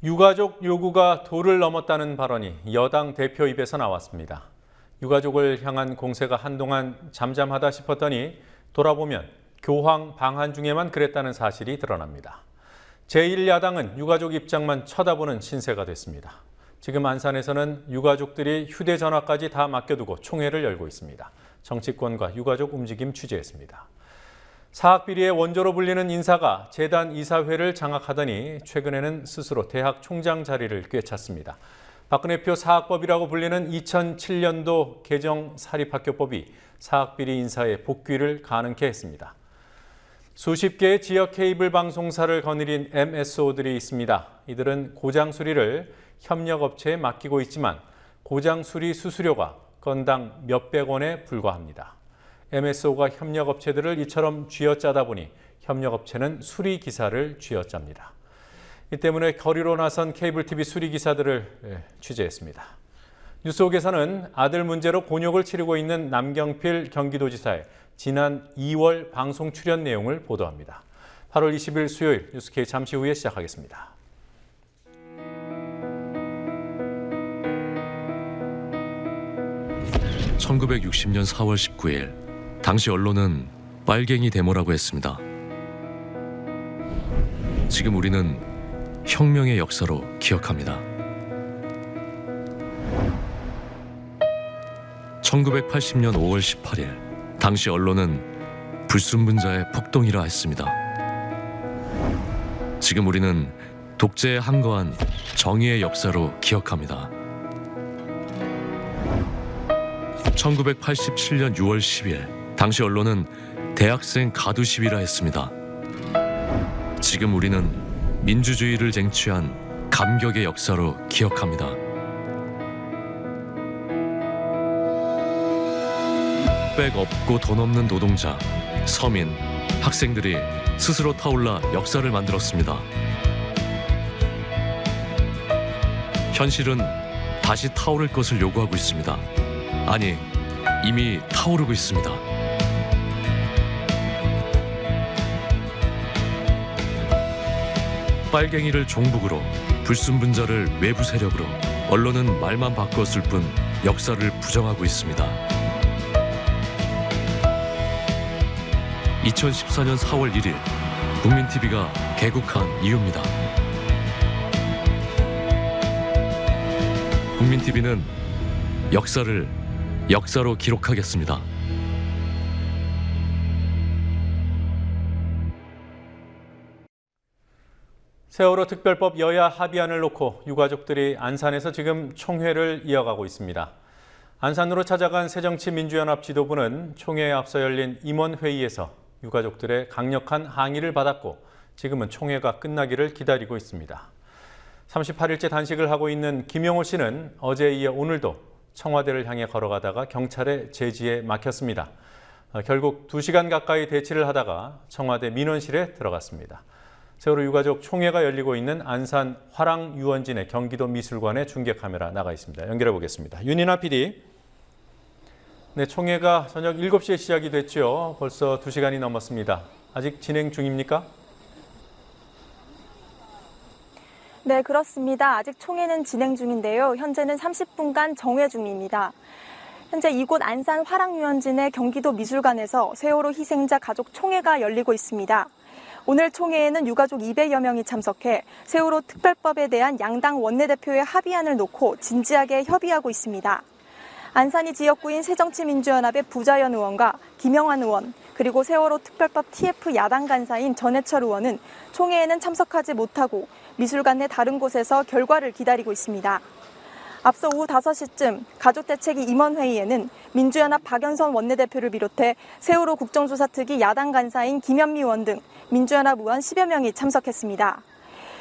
유가족 요구가 도를 넘었다는 발언이 여당 대표 입에서 나왔습니다. 유가족을 향한 공세가 한동안 잠잠하다 싶었더니 돌아보면 교황 방한 중에만 그랬다는 사실이 드러납니다. 제1야당은 유가족 입장만 쳐다보는 신세가 됐습니다. 지금 안산에서는 유가족들이 휴대전화까지 다 맡겨두고 총회를 열고 있습니다. 정치권과 유가족 움직임 취재했습니다. 사학비리의 원조로 불리는 인사가 재단 이사회를 장악하더니 최근에는 스스로 대학 총장 자리를 꿰찼습니다. 박근혜표 사학법이라고 불리는 2007년도 개정 사립학교법이 사학비리 인사의 복귀를 가능케 했습니다. 수십 개의 지역 케이블 방송사를 거느린 MSO들이 있습니다. 이들은 고장 수리를 협력업체에 맡기고 있지만 고장 수리 수수료가 건당 몇백 원에 불과합니다. MSO가 협력업체들을 이처럼 쥐어짜다 보니 협력업체는 수리기사를 쥐어짭니다. 이 때문에 거리로 나선 케이블TV 수리기사들을 취재했습니다. 뉴스옥에서는 아들 문제로 곤욕을 치르고 있는 남경필 경기도지사의 지난 2월 방송 출연 내용을 보도합니다. 8월 20일 수요일 뉴스K 잠시 후에 시작하겠습니다. (1960년 4월 19일) 당시 언론은 빨갱이 데모라고 했습니다. 지금 우리는 혁명의 역사로 기억합니다. 1980년 5월 18일 당시 언론은 불순분자의 폭동이라 했습니다. 지금 우리는 독재에 항거한 정의의 역사로 기억합니다. 1987년 6월 10일 당시 언론은 대학생 가두 시위라 했습니다. 지금 우리는 민주주의를 쟁취한 감격의 역사로 기억합니다. 백 없고 돈 없는 노동자, 서민, 학생들이 스스로 타올라 역사를 만들었습니다. 현실은 다시 타오를 것을 요구하고 있습니다. 아니, 이미 타오르고 있습니다. 빨갱이를 종북으로, 불순분자를 외부 세력으로, 언론은 말만 바꿨을 뿐 역사를 부정하고 있습니다. 2014년 4월 1일 국민TV가 개국한 이유입니다. 국민TV는 역사를 역사로 기록하겠습니다. 세월호 특별법 여야 합의안을 놓고 유가족들이 안산에서 지금 총회를 이어가고 있습니다. 안산으로 찾아간 새정치민주연합 지도부는 총회에 앞서 열린 임원회의에서 유가족들의 강력한 항의를 받았고 지금은 총회가 끝나기를 기다리고 있습니다. 38일째 단식을 하고 있는 김영호 씨는 어제에 이어 오늘도 청와대를 향해 걸어가다가 경찰의 제지에 막혔습니다. 결국 2시간 가까이 대치를 하다가 청와대 민원실에 들어갔습니다. 세월호 유가족 총회가 열리고 있는 안산 화랑유원진의 경기도 미술관에 중계 카메라 나가 있습니다. 연결해 보겠습니다. 윤인아 PD. 네, 총회가 저녁 7시에 시작이 됐죠. 벌써 2시간이 넘었습니다. 아직 진행 중입니까? 네, 그렇습니다. 아직 총회는 진행 중인데요. 현재는 30분간 정회 중입니다. 현재 이곳 안산 화랑유원진의 경기도 미술관에서 세월호 희생자 가족 총회가 열리고 있습니다. 오늘 총회에는 유가족 200여 명이 참석해 세월호 특별법에 대한 양당 원내대표의 합의안을 놓고 진지하게 협의하고 있습니다. 안산이 지역구인 새정치민주연합의 부자연 의원과 김영환 의원, 그리고 세월호 특별법 TF 야당 간사인 전해철 의원은 총회에는 참석하지 못하고 미술관 내 다른 곳에서 결과를 기다리고 있습니다. 앞서 오후 5시쯤 가족대책위 임원회의에는 민주연합 박연선 원내대표를 비롯해 세월호 국정조사특위 야당 간사인 김현미 의원 등 민주연합 의원 10여 명이 참석했습니다.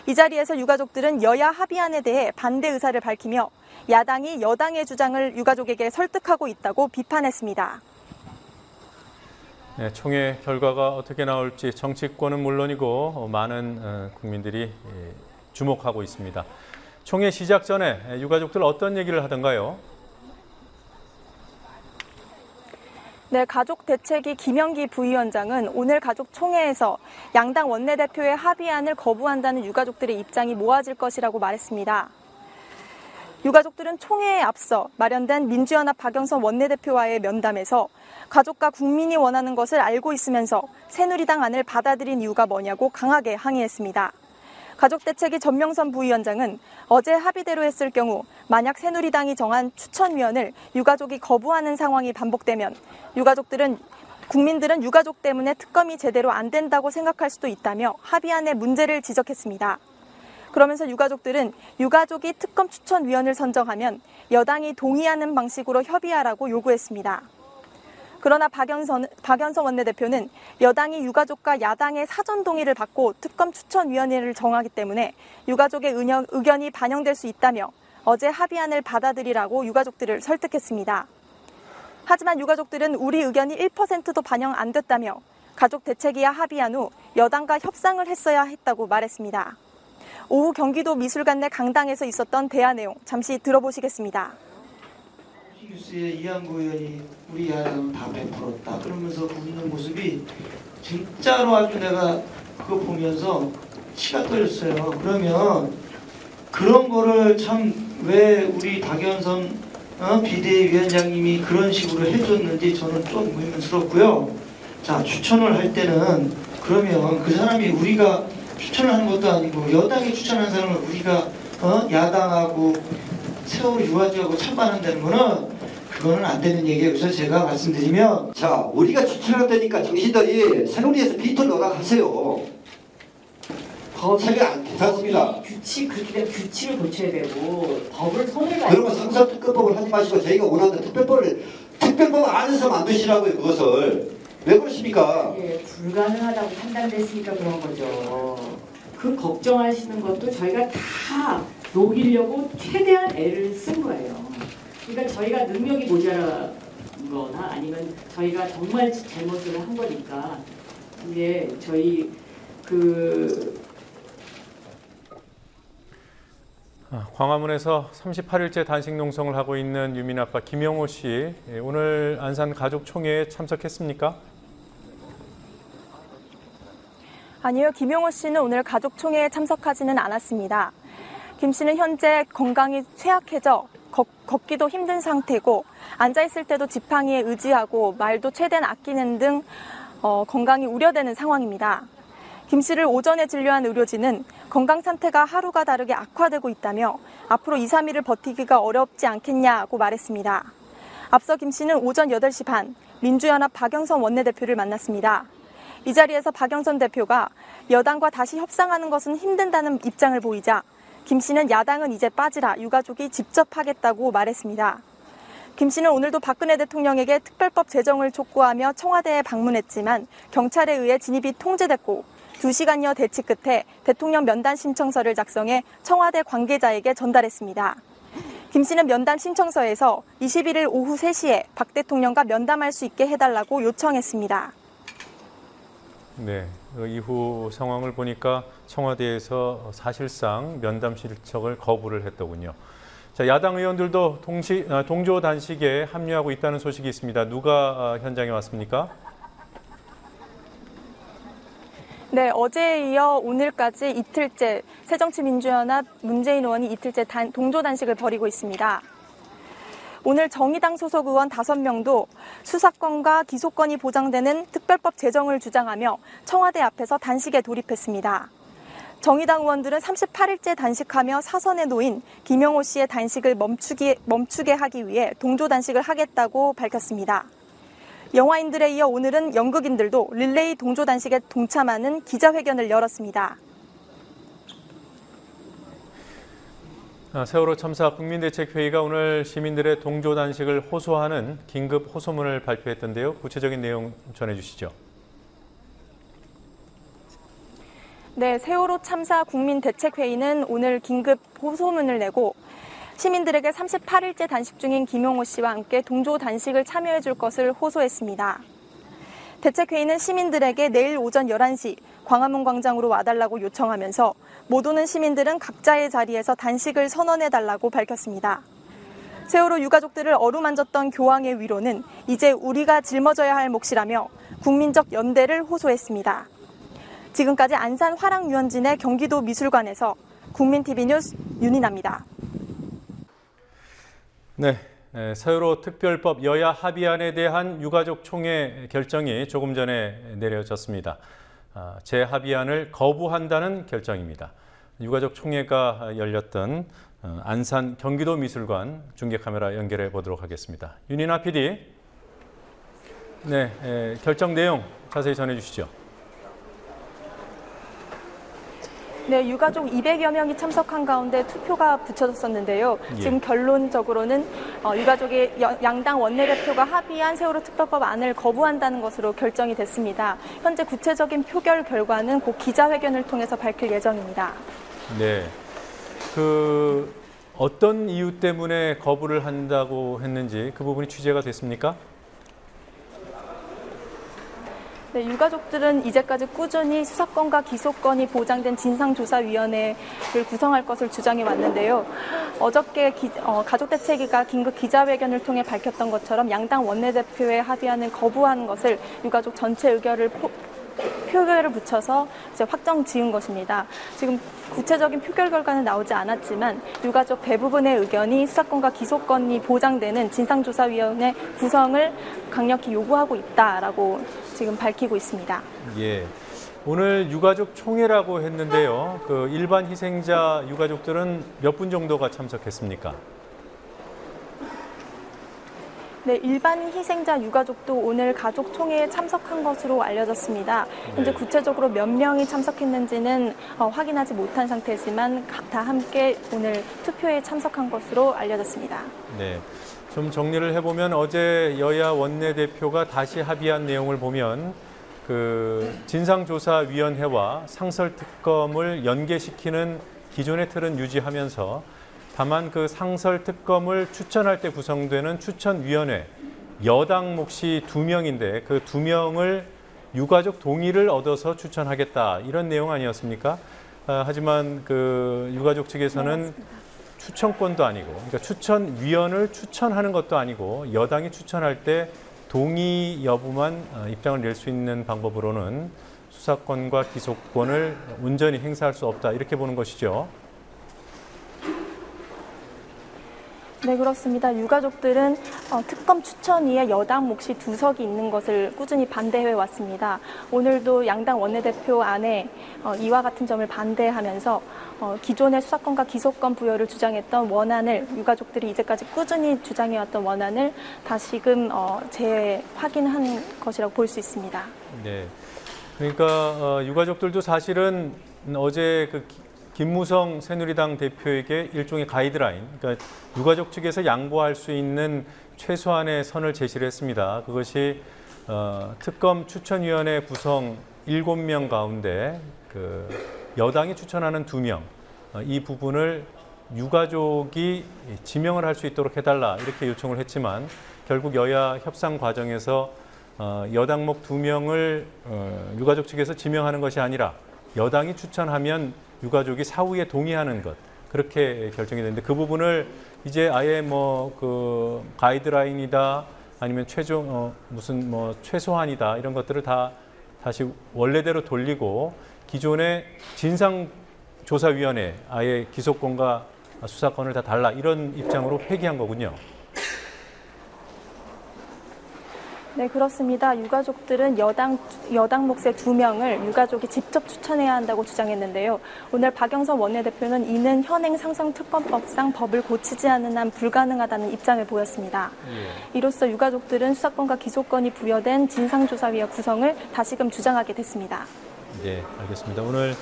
이 자리에서 유가족들은 여야 합의안에 대해 반대 의사를 밝히며 야당이 여당의 주장을 유가족에게 설득하고 있다고 비판했습니다. 네, 총회 결과가 어떻게 나올지 정치권은 물론이고 많은 국민들이 주목하고 있습니다. 총회 시작 전에 유가족들 어떤 얘기를 하던가요? 네, 가족대책위 김영기 부위원장은 오늘 가족총회에서 양당 원내대표의 합의안을 거부한다는 유가족들의 입장이 모아질 것이라고 말했습니다. 유가족들은 총회에 앞서 마련된 민주연합 박영선 원내대표와의 면담에서 가족과 국민이 원하는 것을 알고 있으면서 새누리당 안을 받아들인 이유가 뭐냐고 강하게 항의했습니다. 가족대책위 전명선 부위원장은 어제 합의대로 했을 경우 만약 새누리당이 정한 추천위원을 유가족이 거부하는 상황이 반복되면 국민들은 유가족 때문에 특검이 제대로 안 된다고 생각할 수도 있다며 합의안의 문제를 지적했습니다. 그러면서 유가족들은 유가족이 특검 추천위원을 선정하면 여당이 동의하는 방식으로 협의하라고 요구했습니다. 그러나 박영선 원내대표는 여당이 유가족과 야당의 사전 동의를 받고 특검 추천위원회를 정하기 때문에 유가족의 의견이 반영될 수 있다며 어제 합의안을 받아들이라고 유가족들을 설득했습니다. 하지만 유가족들은 우리 의견이 1%도 반영 안 됐다며 가족대책위와 합의한 후 여당과 협상을 했어야 했다고 말했습니다. 오후 경기도 미술관 내 강당에서 있었던 대화 내용 잠시 들어보시겠습니다. 뉴스에 이한구 의원이 우리 야당은 다 베풀었다 그러면서 웃는 모습이 진짜로 아주 내가 그거 보면서 치가 떨렸어요. 그러면 그런 거를 참 왜 우리 박영선 비대위원장님이 그런 식으로 해줬는지 저는 좀 의문스럽고요. 자, 추천을 할 때는 그러면 그 사람이 우리가 추천을 하는 것도 아니고 여당이 추천한 사람을 우리가 야당하고 세월호 유가족하고 찬반한다는 거는 그거는 안 되는 얘기예요. 그래서 제가 말씀드리면 자, 우리가 추천할 테니까 당신들이 새누리에서 비토 노력하세요. 법이 안 괜찮습니다. 규칙을 고쳐야 되고 법을 손을 봐야 그러면 상설특별법을 하지 마시고 저희가 원하는 특별법 안에서 만드시라고요. 그것을 왜 그러십니까? 예, 불가능하다고 판단됐으니까 그런 거죠. 그 걱정하시는 것도 저희가 다 녹이려고 최대한 애를 쓴 거예요. 그러니까 저희가 능력이 모자란 거나 아니면 저희가 정말 잘못을 한 거니까 이제 저희 광화문에서 38일째 단식 농성을 하고 있는 유민 아빠 김영호 씨, 오늘 안산 가족총회에 참석했습니까? 아니요, 김영호 씨는 오늘 가족총회에 참석하지는 않았습니다. 김 씨는 현재 건강이 쇠약해져 걷기도 힘든 상태고 앉아있을 때도 지팡이에 의지하고 말도 최대한 아끼는 등 건강이 우려되는 상황입니다. 김 씨를 오전에 진료한 의료진은 건강 상태가 하루가 다르게 악화되고 있다며 앞으로 2, 3일을 버티기가 어렵지 않겠냐고 말했습니다. 앞서 김 씨는 오전 8시 반 민주연합 박영선 원내대표를 만났습니다. 이 자리에서 박영선 대표가 여당과 다시 협상하는 것은 힘든다는 입장을 보이자 김 씨는 야당은 이제 빠지라 유가족이 직접 하겠다고 말했습니다. 김 씨는 오늘도 박근혜 대통령에게 특별법 제정을 촉구하며 청와대에 방문했지만 경찰에 의해 진입이 통제됐고 2시간여 대치 끝에 대통령 면담 신청서를 작성해 청와대 관계자에게 전달했습니다. 김 씨는 면담 신청서에서 21일 오후 3시에 박 대통령과 면담할 수 있게 해달라고 요청했습니다. 네, 그 이후 상황을 보니까 청와대에서 사실상 면담 신청을 거부를 했더군요. 자, 야당 의원들도 동조 단식에 합류하고 있다는 소식이 있습니다. 누가 현장에 왔습니까? 네, 어제에 이어 오늘까지 이틀째 새정치민주연합 문재인 의원이 이틀째 동조 단식을 벌이고 있습니다. 오늘 정의당 소속 의원 5명도 수사권과 기소권이 보장되는 특별법 제정을 주장하며 청와대 앞에서 단식에 돌입했습니다. 정의당 의원들은 38일째 단식하며 사선에 놓인 김영호 씨의 단식을 멈추게 하기 위해 동조 단식을 하겠다고 밝혔습니다. 영화인들에 이어 오늘은 연극인들도 릴레이 동조 단식에 동참하는 기자회견을 열었습니다. 세월호 참사 국민대책회의가 오늘 시민들의 동조 단식을 호소하는 긴급 호소문을 발표했던데요. 구체적인 내용 전해주시죠. 네, 세월호 참사 국민대책회의는 오늘 긴급 호소문을 내고 시민들에게 38일째 단식 중인 김영호 씨와 함께 동조 단식을 참여해 줄 것을 호소했습니다. 대책회의는 시민들에게 내일 오전 11시 광화문 광장으로 와달라고 요청하면서 못 오는 시민들은 각자의 자리에서 단식을 선언해달라고 밝혔습니다. 세월호 유가족들을 어루만졌던 교황의 위로는 이제 우리가 짊어져야 할 몫이라며 국민적 연대를 호소했습니다. 지금까지 안산 화랑유원진의 경기도 미술관에서 국민TV 뉴스 윤인아입니다. 네, 세월호 특별법 여야 합의안에 대한 유가족 총회 결정이 조금 전에 내려졌습니다. 재합의안을 거부한다는 결정입니다. 유가족 총회가 열렸던 안산 경기도 미술관 중계 카메라 연결해 보도록 하겠습니다. 윤인아 PD, 네, 결정 내용 자세히 전해 주시죠. 네, 유가족 200여 명이 참석한 가운데 투표가 붙여졌었는데요. 지금 결론적으로는 유가족의 양당 원내대표가 합의한 세월호 특별법 안을 거부한다는 것으로 결정이 됐습니다. 현재 구체적인 표결 결과는 곧 기자회견을 통해서 밝힐 예정입니다. 네, 어떤 이유 때문에 거부를 한다고 했는지 그 부분이 취재가 됐습니까? 네, 유가족들은 이제까지 꾸준히 수사권과 기소권이 보장된 진상조사위원회를 구성할 것을 주장해 왔는데요. 어저께 가족대책위가 긴급 기자회견을 통해 밝혔던 것처럼 양당 원내대표의 합의안을 거부하는 것을 유가족 전체 의결을 표결을 붙여서 이제 확정 지은 것입니다. 지금 구체적인 표결 결과는 나오지 않았지만 유가족 대부분의 의견이 수사권과 기소권이 보장되는 진상조사위원회 구성을 강력히 요구하고 있다라고 지금 밝히고 있습니다. 예, 오늘 유가족 총회라고 했는데요. 일반 희생자 유가족들은 몇 분 정도가 참석했습니까? 네, 일반 희생자 유가족도 오늘 가족 총회에 참석한 것으로 알려졌습니다. 현재 구체적으로 몇 명이 참석했는지는 확인하지 못한 상태지만 다 함께 오늘 투표에 참석한 것으로 알려졌습니다. 네, 좀 정리를 해보면 어제 여야 원내대표가 다시 합의한 내용을 보면 진상조사위원회와 상설특검을 연계시키는 기존의 틀은 유지하면서 다만 상설특검을 추천할 때 구성되는 추천위원회, 여당 몫이 2명인데 그 2명을 유가족 동의를 얻어서 추천하겠다 이런 내용 아니었습니까? 하지만 유가족 측에서는 추천권도 아니고, 그러니까 추천위원을 추천하는 것도 아니고 여당이 추천할 때 동의 여부만 입장을 낼 수 있는 방법으로는 수사권과 기소권을 온전히 행사할 수 없다 이렇게 보는 것이죠. 네, 그렇습니다. 유가족들은 특검 추천위에 여당 몫이 2석이 있는 것을 꾸준히 반대해 왔습니다. 오늘도 양당 원내대표 안에 이와 같은 점을 반대하면서 기존의 수사권과 기소권 부여를 주장했던 원안을 유가족들이 이제까지 꾸준히 주장해왔던 원안을 다시금 재확인한 것이라고 볼 수 있습니다. 네, 그러니까 유가족들도 사실은 어제 김무성 새누리당 대표에게 일종의 가이드라인, 그러니까 유가족 측에서 양보할 수 있는 최소한의 선을 제시를 했습니다. 그것이 특검 추천위원회 구성 7명 가운데 여당이 추천하는 2명, 이 부분을 유가족이 지명을 할 수 있도록 해달라 이렇게 요청을 했지만 결국 여야 협상 과정에서 여당 몫 2명을 유가족 측에서 지명하는 것이 아니라 여당이 추천하면 유가족이 사후에 동의하는 것, 그렇게 결정이 됐는데 그 부분을 이제 아예 가이드라인이다 아니면 최소한이다 이런 것들을 다 다시 원래대로 돌리고 기존의 진상조사위원회 아예 기소권과 수사권을 다 달라 이런 입장으로 회귀한 거군요. 네, 그렇습니다. 유가족들은 여당 몫의 2명을 유가족이 직접 추천해야 한다고 주장했는데요. 오늘 박영선 원내대표는 이는 현행 상성특검법상 법을 고치지 않는 한 불가능하다는 입장을 보였습니다. 이로써 유가족들은 수사권과 기소권이 부여된 진상조사위원 구성을 다시금 주장하게 됐습니다. 네, 알겠습니다. 오늘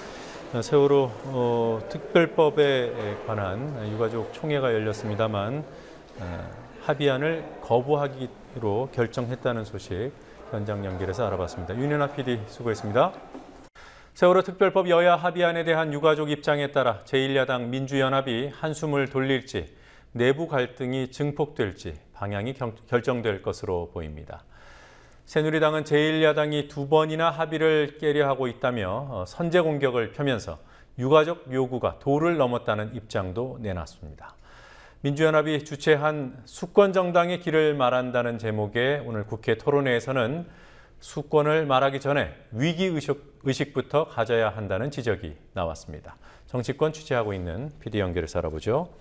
세월호 특별법에 관한 유가족 총회가 열렸습니다만 합의안을 거부하기로 결정했다는 소식 현장 연결해서 알아봤습니다. 윤현아 PD 수고했습니다. 세월호 특별법 여야 합의안에 대한 유가족 입장에 따라 제1야당 민주연합이 한숨을 돌릴지 내부 갈등이 증폭될지 방향이 결정될 것으로 보입니다. 새누리당은 제1야당이 2번이나 합의를 깨려 하고 있다며 선제 공격을 펴면서 유가족 요구가 도를 넘었다는 입장도 내놨습니다. 민주연합이 주최한 수권정당의 길을 말한다는 제목의 오늘 국회 토론회에서는 수권을 말하기 전에 위기의식부터 가져야 한다는 지적이 나왔습니다. 정치권 취재하고 있는 PD 연결해서 알아보죠.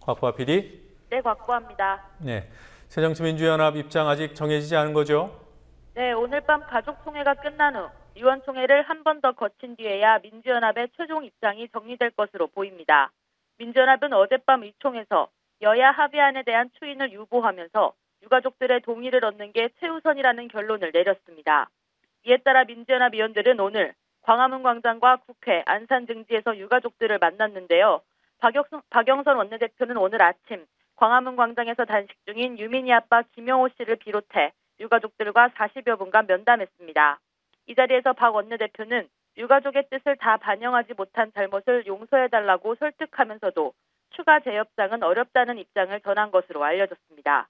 곽보아 PD. 네, 곽보아입니다. 네, 새정치민주연합 입장 아직 정해지지 않은 거죠? 네, 오늘 밤 가족총회가 끝난 후 위원총회를 한 번 더 거친 뒤에야 민주연합의 최종 입장이 정리될 것으로 보입니다. 민주연합은 어젯밤 의총에서 여야 합의안에 대한 추인을 유보하면서 유가족들의 동의를 얻는 게 최우선이라는 결론을 내렸습니다. 이에 따라 민주연합 위원들은 오늘 광화문 광장과 국회 안산 등지에서 유가족들을 만났는데요. 박영선 원내대표는 오늘 아침 광화문 광장에서 단식 중인 유민희 아빠 김영호 씨를 비롯해 유가족들과 40여 분간 면담했습니다. 이 자리에서 박 원내대표는 유가족의 뜻을 다 반영하지 못한 잘못을 용서해달라고 설득하면서도 추가 재협상은 어렵다는 입장을 전한 것으로 알려졌습니다.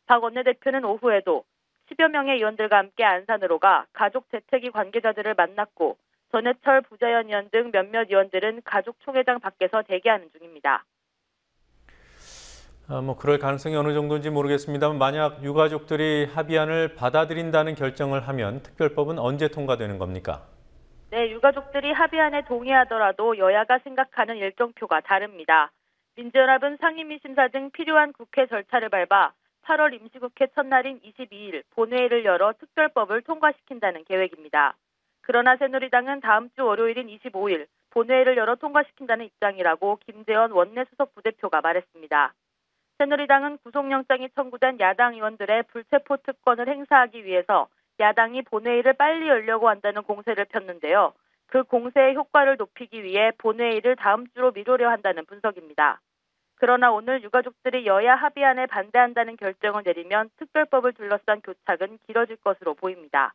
박 원내대표는 오후에도 10여 명의 의원들과 함께 안산으로 가 가족 재택위 관계자들을 만났고 전해철 부자연 의원 등 몇몇 의원들은 가족총회장 밖에서 대기하는 중입니다. 그럴 가능성이 어느 정도인지 모르겠습니다만 만약 유가족들이 합의안을 받아들인다는 결정을 하면 특별법은 언제 통과되는 겁니까? 네, 유가족들이 합의안에 동의하더라도 여야가 생각하는 일정표가 다릅니다. 민주연합은 상임위 심사 등 필요한 국회 절차를 밟아 8월 임시국회 첫날인 22일 본회의를 열어 특별법을 통과시킨다는 계획입니다. 그러나 새누리당은 다음 주 월요일인 25일 본회의를 열어 통과시킨다는 입장이라고 김재원 원내수석 부대표가 말했습니다. 새누리당은 구속영장이 청구된 야당 의원들의 불체포 특권을 행사하기 위해서 야당이 본회의를 빨리 열려고 한다는 공세를 폈는데요. 그 공세의 효과를 높이기 위해 본회의를 다음 주로 미루려 한다는 분석입니다. 그러나 오늘 유가족들이 여야 합의안에 반대한다는 결정을 내리면 특별법을 둘러싼 교착은 길어질 것으로 보입니다.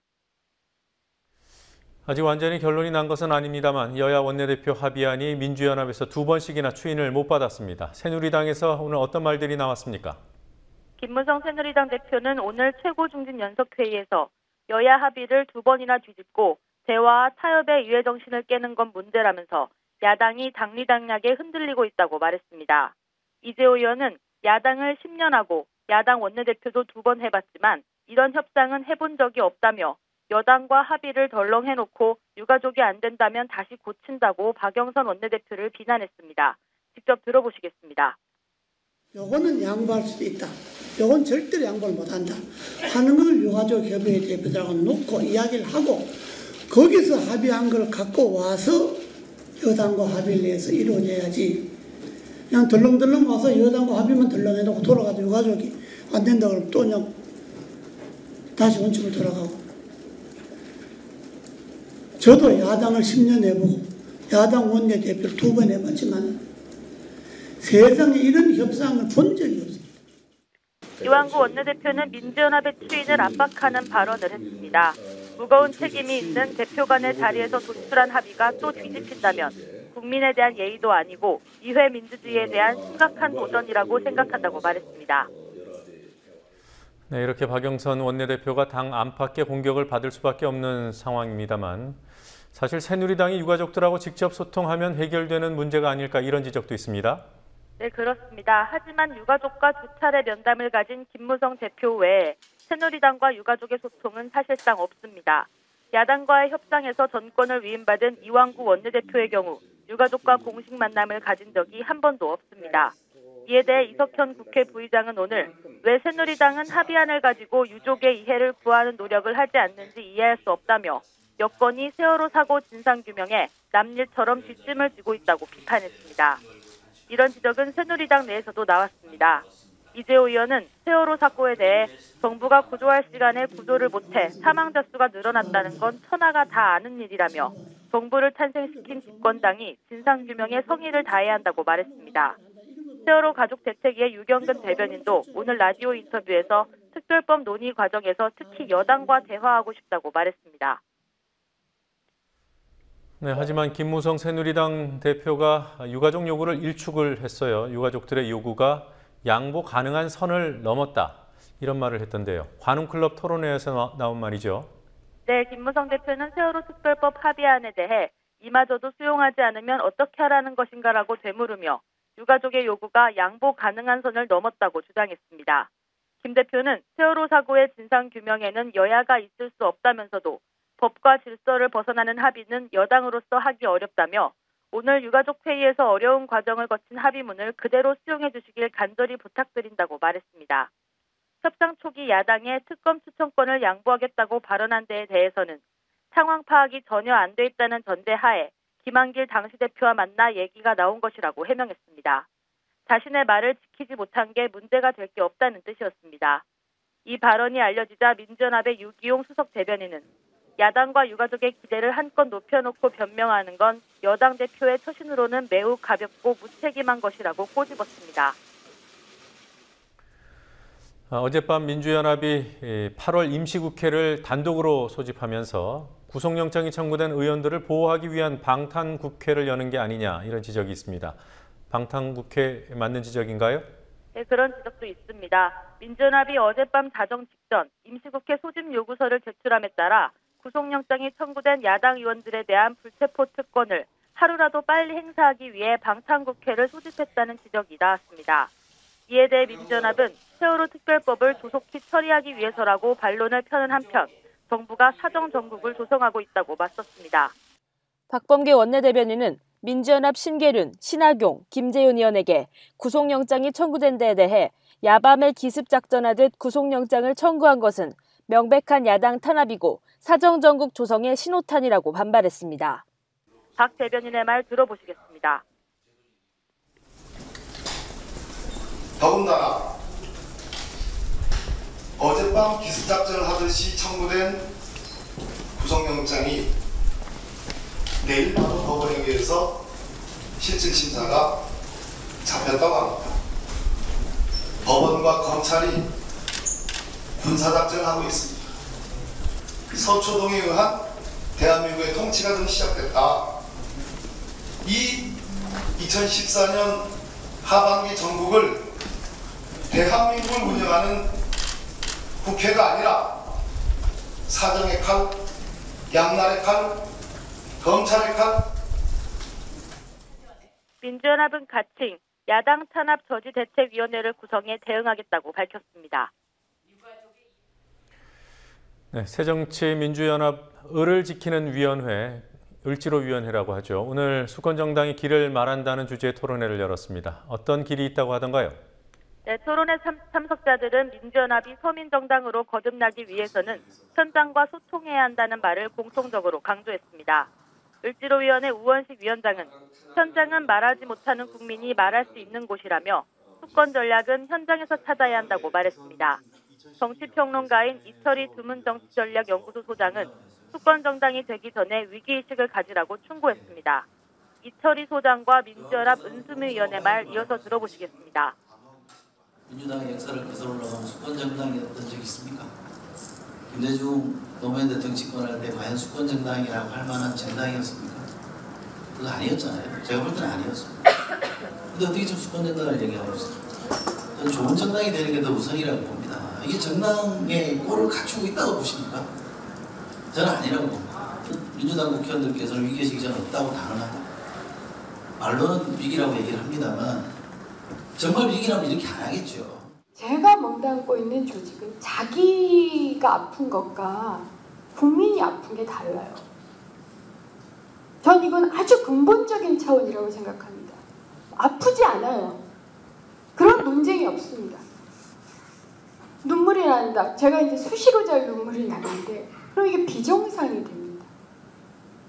아직 완전히 결론이 난 것은 아닙니다만 여야 원내대표 합의안이 민주연합에서 2번씩이나 추인을 못 받았습니다. 새누리당에서 오늘 어떤 말들이 나왔습니까? 김무성 새누리당 대표는 오늘 최고중진연석회의에서 여야 합의를 2번이나 뒤집고 대화와 타협의 이해 정신을 깨는 건 문제라면서 야당이 당리당략에 흔들리고 있다고 말했습니다. 이재호 의원은 야당을 10년 하고 야당 원내대표도 2번 해봤지만 이런 협상은 해본 적이 없다며 여당과 합의를 덜렁해놓고 유가족이 안 된다면 다시 고친다고 박영선 원내대표를 비난했습니다. 직접 들어보시겠습니다. 요거는 양보할 수도 있다. 요건 절대로 양보를 못한다. 하는 걸 유가족 협의회 대표들하고 놓고 이야기를 하고 거기서 합의한 걸 갖고 와서 여당과 합의를 해서 이루어져야지. 그냥 덜렁덜렁 와서 여당과 합의만 덜렁해놓고 돌아가도 유가족이 안 된다 그러면 또 그냥 다시 원칙으로 돌아가고. 저도 야당을 10년 해보고 야당 원내대표를 2번 해봤지만 세상에 이런 협상을 본 적이 없습니다. 이완구 원내대표는 민주연합의 추인을 압박하는 발언을 했습니다. 무거운 책임이 있는 대표 간의 자리에서 도출한 합의가 또 뒤집힌다면 국민에 대한 예의도 아니고 이회 민주주의에 대한 심각한 도전이라고 생각한다고 말했습니다. 네, 이렇게 박영선 원내대표가 당 안팎의 공격을 받을 수밖에 없는 상황입니다만 사실 새누리당이 유가족들하고 직접 소통하면 해결되는 문제가 아닐까 이런 지적도 있습니다. 네, 그렇습니다. 하지만 유가족과 2차례 면담을 가진 김무성 대표 외에 새누리당과 유가족의 소통은 사실상 없습니다. 야당과의 협상에서 전권을 위임받은 이완구 원내대표의 경우 유가족과 공식 만남을 가진 적이 한 번도 없습니다. 이에 대해 이석현 국회 부의장은 오늘 왜 새누리당은 합의안을 가지고 유족의 이해를 구하는 노력을 하지 않는지 이해할 수 없다며 여권이 세월호 사고 진상규명에 남일처럼 뒷짐을 지고 있다고 비판했습니다. 이런 지적은 새누리당 내에서도 나왔습니다. 이재호 의원은 세월호 사고에 대해 정부가 구조할 시간에 구조를 못해 사망자 수가 늘어났다는 건 천하가 다 아는 일이라며 정부를 탄생시킨 집권당이 진상규명에 성의를 다해야 한다고 말했습니다. 세월호 가족 대책위의 유경근 대변인도 오늘 라디오 인터뷰에서 특별법 논의 과정에서 특히 여당과 대화하고 싶다고 말했습니다. 네, 하지만 김무성 새누리당 대표가 유가족 요구를 일축을 했어요. 유가족들의 요구가 양보 가능한 선을 넘었다. 이런 말을 했던데요. 관훈클럽 토론회에서 나온 말이죠. 네, 김무성 대표는 세월호 특별법 합의안에 대해 이마저도 수용하지 않으면 어떻게 하라는 것인가라고 되물으며 유가족의 요구가 양보 가능한 선을 넘었다고 주장했습니다. 김 대표는 세월호 사고의 진상규명에는 여야가 있을 수 없다면서도 법과 질서를 벗어나는 합의는 여당으로서 하기 어렵다며 오늘 유가족 회의에서 어려운 과정을 거친 합의문을 그대로 수용해 주시길 간절히 부탁드린다고 말했습니다. 협상 초기 야당에 특검 추천권을 양보하겠다고 발언한 데에 대해서는 상황 파악이 전혀 안 돼 있다는 전제하에 김한길 당시 대표와 만나 얘기가 나온 것이라고 해명했습니다. 자신의 말을 지키지 못한 게 문제가 될 게 없다는 뜻이었습니다. 이 발언이 알려지자 민주연합의 유기용 수석 대변인은 야당과 유가족의 기대를 한껏 높여놓고 변명하는 건 여당 대표의 처신으로는 매우 가볍고 무책임한 것이라고 꼬집었습니다. 어젯밤 민주연합이 8월 임시국회를 단독으로 소집하면서 구속영장이 청구된 의원들을 보호하기 위한 방탄국회를 여는 게 아니냐 이런 지적이 있습니다. 방탄국회 맞는 지적인가요? 네, 그런 지적도 있습니다. 민주연합이 어젯밤 자정 직전 임시국회 소집 요구서를 제출함에 따라 구속영장이 청구된 야당 의원들에 대한 불체포 특권을 하루라도 빨리 행사하기 위해 방탄국회를 소집했다는 지적이 나왔습니다. 이에 대해 민주연합은 세월호 특별법을 조속히 처리하기 위해서라고 반론을 펴는 한편 정부가 사정정국을 조성하고 있다고 맞섰습니다. 박범계 원내대변인은 민주연합 신계륜, 신학용, 김재윤 의원에게 구속영장이 청구된 데에 대해 야밤에 기습작전하듯 구속영장을 청구한 것은 명백한 야당 탄압이고 사정정국 조성의 신호탄이라고 반발했습니다. 박 대변인의 말 들어보시겠습니다. 더군다나 어젯밤 기습작전을 하듯이 청구된 구속영장이 내일 바로 법원에 의해서 실질심사가 잡혔다고 합니다. 법원과 검찰이 군사작전을 하고 있습니다. 서초동에 의한 대한민국의 통치가 좀 시작됐다. 이 2014년 하반기 전국을 대한민국을 운영하는 국회가 아니라 사정의 칼, 양날의 칼, 검찰의 칼. 민주연합은 가칭 야당 탄압 저지 대책위원회를 구성해 대응하겠다고 밝혔습니다. 네, 새정치민주연합 을을 지키는 위원회, 을지로위원회라고 하죠. 오늘 수권정당이 길을 말한다는 주제의 토론회를 열었습니다. 어떤 길이 있다고 하던가요? 네, 토론회 참석자들은 민주연합이 서민정당으로 거듭나기 위해서는 현장과 소통해야 한다는 말을 공통적으로 강조했습니다. 을지로위원회 우원식 위원장은 현장은 말하지 못하는 국민이 말할 수 있는 곳이라며 수권 전략은 현장에서 찾아야 한다고 말했습니다. 정치평론가인 이철희 두문정치전략연구소 소장은 수권 정당이 되기 전에 위기의식을 가지라고 충고했습니다. 이철희 소장과 민주연합 은수미 의원의 말 이어서 들어보시겠습니다. 민주당의 역사를 거슬러 올라가면 수권 정당이었던 적이 있습니까? 김대중 노무현 대통령 집권할 때 과연 수권 정당이라고 할 만한 정당이었습니까? 그거 아니었잖아요. 제가 볼 때는 아니었습니다. 근데 어떻게 지금 수권 정당을 얘기하고 있어요? 저는 좋은 정당이 되는 게 더 우선이라고 봅니다. 이게 정당의 꼴을 갖추고 있다고 보십니까? 저는 아니라고 봅니다. 민주당 국회의원들께서는 위기의식이 저는 없다고 단언합니다. 말로는 위기라고 얘기를 합니다만 정말 위기라면 이렇게 안 하겠죠. 제가 몸담고 있는 조직은 자기가 아픈 것과 국민이 아픈 게 달라요. 전 이건 아주 근본적인 차원이라고 생각합니다. 아프지 않아요. 그런 논쟁이 없습니다. 눈물이 난다. 제가 이제 수시로 잘 눈물이 나는데 그럼 이게 비정상이 됩니다.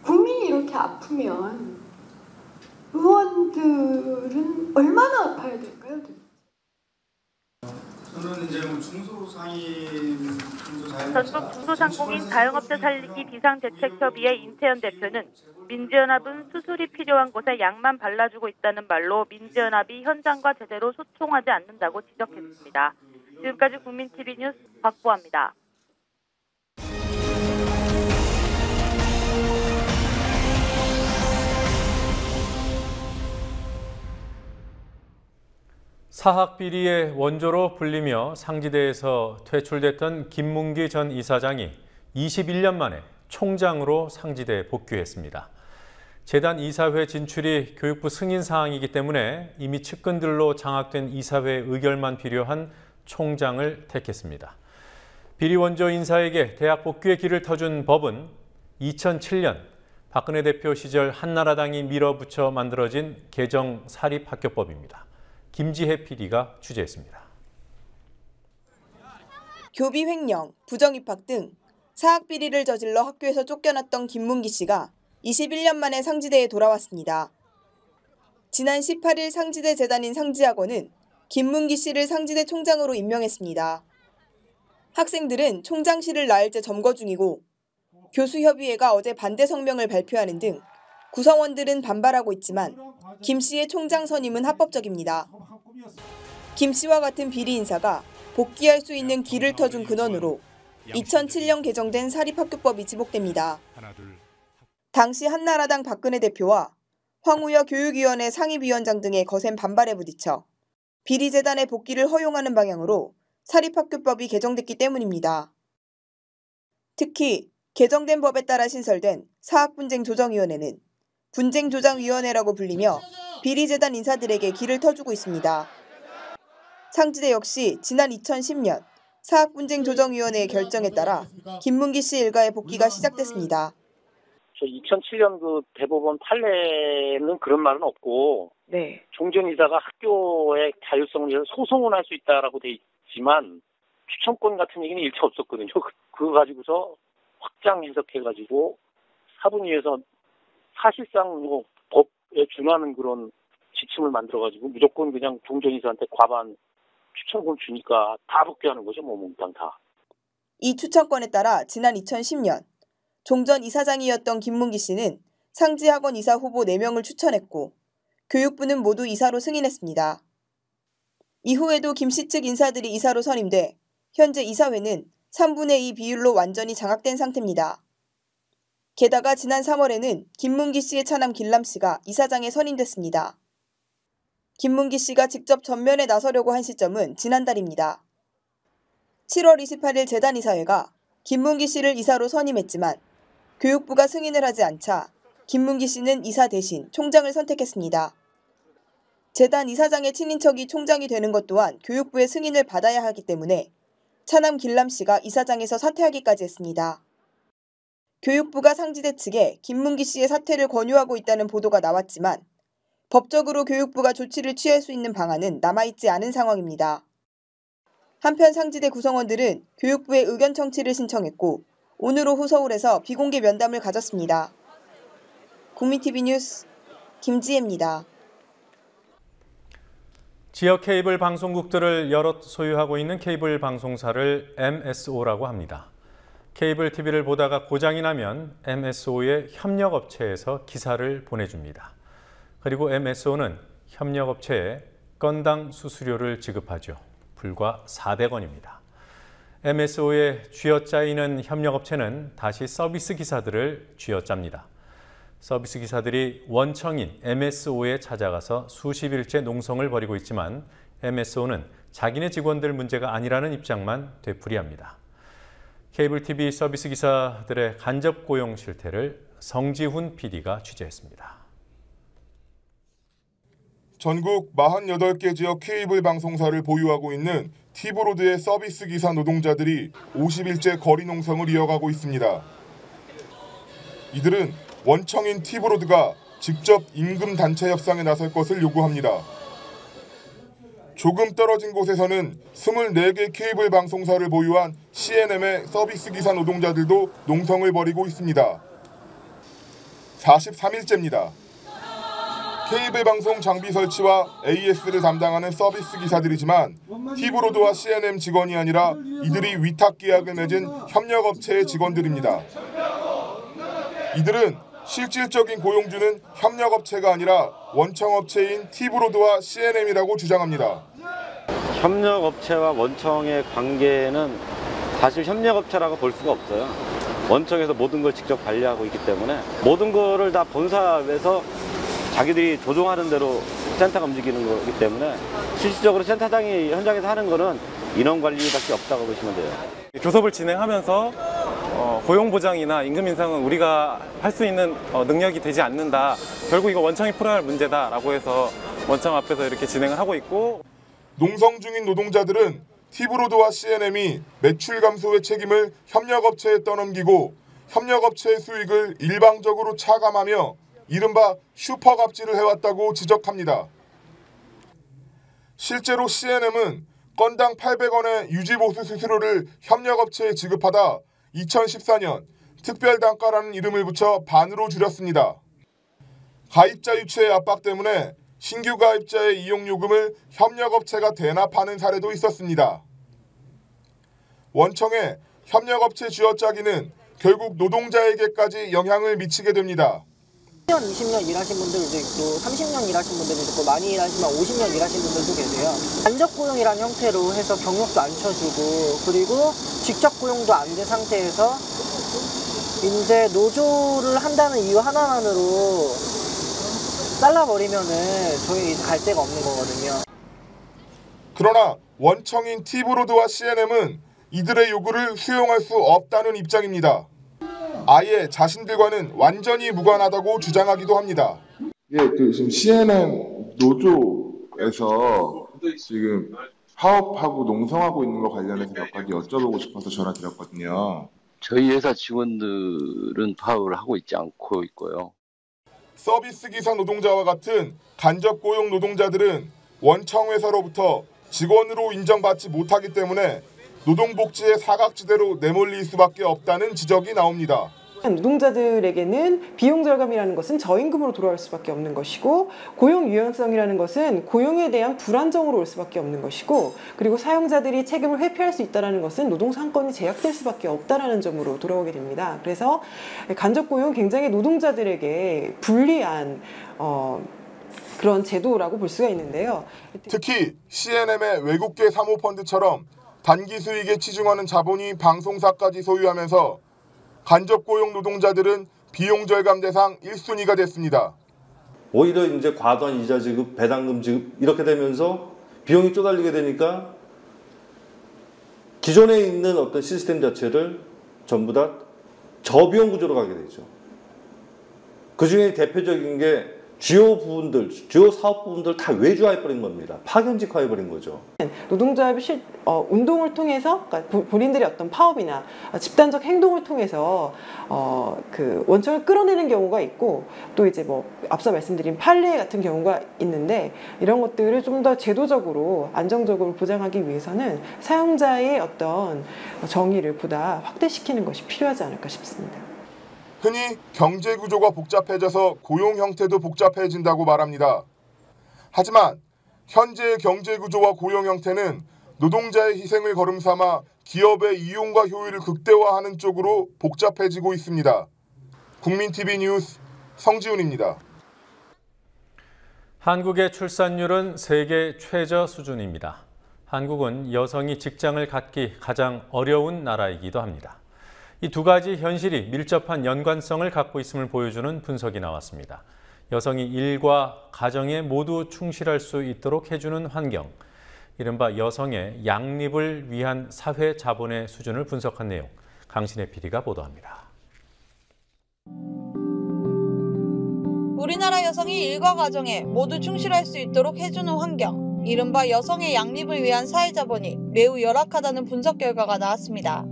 국민이 이렇게 아프면 의원들은 얼마나 아파야 될까요? 저는 이제 중소상인 전국 중소상공인 자영업자 살리기 비상대책협의회 임태현 대표는 민주연합은 수술이 필요한 곳에 약만 발라주고 있다는 말로 민주연합이 현장과 제대로 소통하지 않는다고 지적했습니다. 지금까지 국민TV 뉴스 박보아입니다. 사학비리의 원조로 불리며 상지대에서 퇴출됐던 김문기 전 이사장이 21년 만에 총장으로 상지대에 복귀했습니다. 재단 이사회 진출이 교육부 승인 사항이기 때문에 이미 측근들로 장악된 이사회 의결만 필요한 총장을 택했습니다. 비리 원조 인사에게 대학 복귀의 길을 터준 법은 2007년 박근혜 대표 시절 한나라당이 밀어붙여 만들어진 개정 사립학교법입니다. 김지혜 PD가 취재했습니다. 교비 횡령, 부정입학 등 사학비리를 저질러 학교에서 쫓겨났던 김문기 씨가 21년 만에 상지대에 돌아왔습니다. 지난 18일 상지대 재단인 상지학원은 김문기 씨를 상지대 총장으로 임명했습니다. 학생들은 총장실을 나흘째 점거 중이고 교수협의회가 어제 반대 성명을 발표하는 등 구성원들은 반발하고 있지만 김 씨의 총장 선임은 합법적입니다. 김 씨와 같은 비리 인사가 복귀할 수 있는 길을 터준 근원으로 2007년 개정된 사립학교법이 지목됩니다. 당시 한나라당 박근혜 대표와 황우여 교육위원회 상임위원장 등의 거센 반발에 부딪혀 비리재단의 복귀를 허용하는 방향으로 사립학교법이 개정됐기 때문입니다. 특히 개정된 법에 따라 신설된 사학분쟁조정위원회는 분쟁조정위원회라고 불리며 비리재단 인사들에게 길을 터주고 있습니다. 상지대 역시 지난 2010년 사학분쟁조정위원회의 결정에 따라 김문기 씨 일가의 복귀가 시작됐습니다. 2007년 그 대법원 판례는 그런 말은 없고 종전이사가 학교의 자율성을 위해서 소송을 할 수 있다라고 돼 있지만 추천권 같은 얘기는 일체 없었거든요. 그거 가지고서 확장 해석해가지고 사분위에서 사실상 뭐 법에 준하는 그런 지침을 만들어가지고 무조건 그냥 종전이사한테 과반 추천권 주니까 다 복귀하는 거죠. 뭐 몽땅 다. 이 추천권에 따라 지난 2010년 종전 이사장이었던 김문기 씨는 상지학원 이사 후보 4명을 추천했고 교육부는 모두 이사로 승인했습니다. 이후에도 김 씨 측 인사들이 이사로 선임돼 현재 이사회는 3분의 2 비율로 완전히 장악된 상태입니다. 게다가 지난 3월에는 김문기 씨의 차남 길람 씨가 이사장에 선임됐습니다. 김문기 씨가 직접 전면에 나서려고 한 시점은 지난달입니다. 7월 28일 재단 이사회가 김문기 씨를 이사로 선임했지만 교육부가 승인을 하지 않자 김문기 씨는 이사 대신 총장을 선택했습니다. 재단 이사장의 친인척이 총장이 되는 것 또한 교육부의 승인을 받아야 하기 때문에 차남 길람 씨가 이사장에서 사퇴하기까지 했습니다. 교육부가 상지대 측에 김문기 씨의 사퇴를 권유하고 있다는 보도가 나왔지만 법적으로 교육부가 조치를 취할 수 있는 방안은 남아있지 않은 상황입니다. 한편 상지대 구성원들은 교육부에 의견 청취를 신청했고 오늘 오후 서울에서 비공개 면담을 가졌습니다. 국민TV 뉴스 김지혜입니다. 지역 케이블 방송국들을 여럿 소유하고 있는 케이블 방송사를 MSO라고 합니다. 케이블 TV를 보다가 고장이 나면 MSO의 협력업체에서 기사를 보내줍니다. 그리고 MSO는 협력업체에 건당 수수료를 지급하죠. 불과 400원입니다. MSO에 쥐어짜이는 협력업체는 다시 서비스 기사들을 쥐어짭니다. 서비스 기사들이 원청인 MSO에 찾아가서 수십일째 농성을 벌이고 있지만 MSO는 자기네 직원들 문제가 아니라는 입장만 되풀이합니다. 케이블 TV 서비스 기사들의 간접 고용 실태를 성지훈 PD가 취재했습니다. 전국 48개 지역 케이블 방송사를 보유하고 있는 티브로드의 서비스 기사 노동자들이 50일째 거리 농성을 이어가고 있습니다. 이들은 원청인 티브로드가 직접 임금 단체 협상에 나설 것을 요구합니다. 조금 떨어진 곳에서는 24개 케이블 방송사를 보유한 CNM의 서비스 기사 노동자들도 농성을 벌이고 있습니다. 43일째입니다. 케이블 방송 장비 설치와 AS를 담당하는 서비스 기사들이지만 티브로드와 CNM 직원이 아니라 이들이 위탁 계약을 맺은 협력업체의 직원들입니다. 이들은 실질적인 고용주는 협력업체가 아니라 원청업체인 티브로드와 CNM이라고 주장합니다. 협력업체와 원청의 관계는 사실 협력업체라고 볼 수가 없어요. 원청에서 모든 걸 직접 관리하고 있기 때문에 모든 거를 다 본사에서 자기들이 조종하는 대로 센터가 움직이는 거기 때문에 실질적으로 센터장이 현장에서 하는 거는 인원 관리밖에 없다고 보시면 돼요. 교섭을 진행하면서 고용 보장이나 임금 인상은 우리가 할 수 있는 능력이 되지 않는다. 결국 이거 원청이 풀어야 할 문제다라고 해서 원청 앞에서 이렇게 진행을 하고 있고. 농성 중인 노동자들은 티브로드와 CNM이 매출 감소의 책임을 협력업체에 떠넘기고 협력업체의 수익을 일방적으로 차감하며 이른바 슈퍼갑질을 해왔다고 지적합니다. 실제로 CNM은 건당 800원의 유지보수 수수료를 협력업체에 지급하다 2014년 특별단가라는 이름을 붙여 반으로 줄였습니다. 가입자 유치의 압박 때문에 신규 가입자의 이용요금을 협력업체가 대납하는 사례도 있었습니다. 원청의 협력업체 쥐어짜기는 결국 노동자에게까지 영향을 미치게 됩니다. 10년, 20년 일하신 분들도 있고 30년 일하신 분들도 있고 많이 일하시면 50년 일하신 분들도 계세요. 간접 고용이라는 형태로 해서 경력도 안 쳐주고 그리고 직접 고용도 안 된 상태에서 이제 노조를 한다는 이유 하나만으로 잘라버리면은 저희 이제 갈 데가 없는 거거든요. 그러나 원청인 티브로드와 CNM은 이들의 요구를 수용할 수 없다는 입장입니다. 아예 자신들과는 완전히 무관하다고 주장하기도 합니다. 예, 지금 CNM 노조에서 지금 파업하고 농성하고 있는 거 관련해서 몇 가지 여쭤보고 싶어서 전화 드렸거든요. 저희 회사 직원들은 파업을 하고 있지 않고 있고요. 서비스 기사 노동자와 같은 간접 고용 노동자들은 원청 회사로부터 직원으로 인정받지 못하기 때문에 노동복지의 사각지대로 내몰릴 수밖에 없다는 지적이 나옵니다. 노동자들에게는 비용 절감이라는 것은 저임금으로 돌아올 수밖에 없는 것이고 고용 유연성이라는 것은 고용에 대한 불안정으로 올 수밖에 없는 것이고 그리고 사용자들이 책임을 회피할 수 있다는 것은 노동상권이 제약될 수밖에 없다는 점으로 돌아오게 됩니다. 그래서 간접 고용은 굉장히 노동자들에게 불리한 그런 제도라고 볼 수가 있는데요. 특히 CNM의 외국계 사모펀드처럼 단기 수익에 치중하는 자본이 방송사까지 소유하면서 간접 고용 노동자들은 비용 절감 대상 1순위가 됐습니다. 오히려 이제 과도한 이자 지급, 배당금 지급 이렇게 되면서 비용이 쪼달리게 되니까 기존에 있는 어떤 시스템 자체를 전부 다 저비용 구조로 가게 되죠. 그중에 대표적인 게 주요 부분들, 주요 사업 부분들 다 외주화해버린 겁니다. 파견직화해버린 거죠. 노동조합이 운동을 통해서 그러니까 본인들의 어떤 파업이나 집단적 행동을 통해서 그 원청을 끌어내는 경우가 있고 또 이제 뭐 앞서 말씀드린 판례 같은 경우가 있는데 이런 것들을 좀 더 제도적으로 안정적으로 보장하기 위해서는 사용자의 어떤 정의를 보다 확대시키는 것이 필요하지 않을까 싶습니다. 흔히 경제 구조가 복잡해져서 고용 형태도 복잡해진다고 말합니다. 하지만 현재의 경제 구조와 고용 형태는 노동자의 희생을 거름삼아 기업의 이용과 효율을 극대화하는 쪽으로 복잡해지고 있습니다. 국민TV 뉴스 성지훈입니다. 한국의 출산율은 세계 최저 수준입니다. 한국은 여성이 직장을 갖기 가장 어려운 나라이기도 합니다. 이 두 가지 현실이 밀접한 연관성을 갖고 있음을 보여주는 분석이 나왔습니다. 여성이 일과 가정에 모두 충실할 수 있도록 해주는 환경, 이른바 여성의 양립을 위한 사회 자본의 수준을 분석한 내용, 강신혜 PD가 보도합니다. 우리나라 여성이 일과 가정에 모두 충실할 수 있도록 해주는 환경, 이른바 여성의 양립을 위한 사회 자본이 매우 열악하다는 분석 결과가 나왔습니다.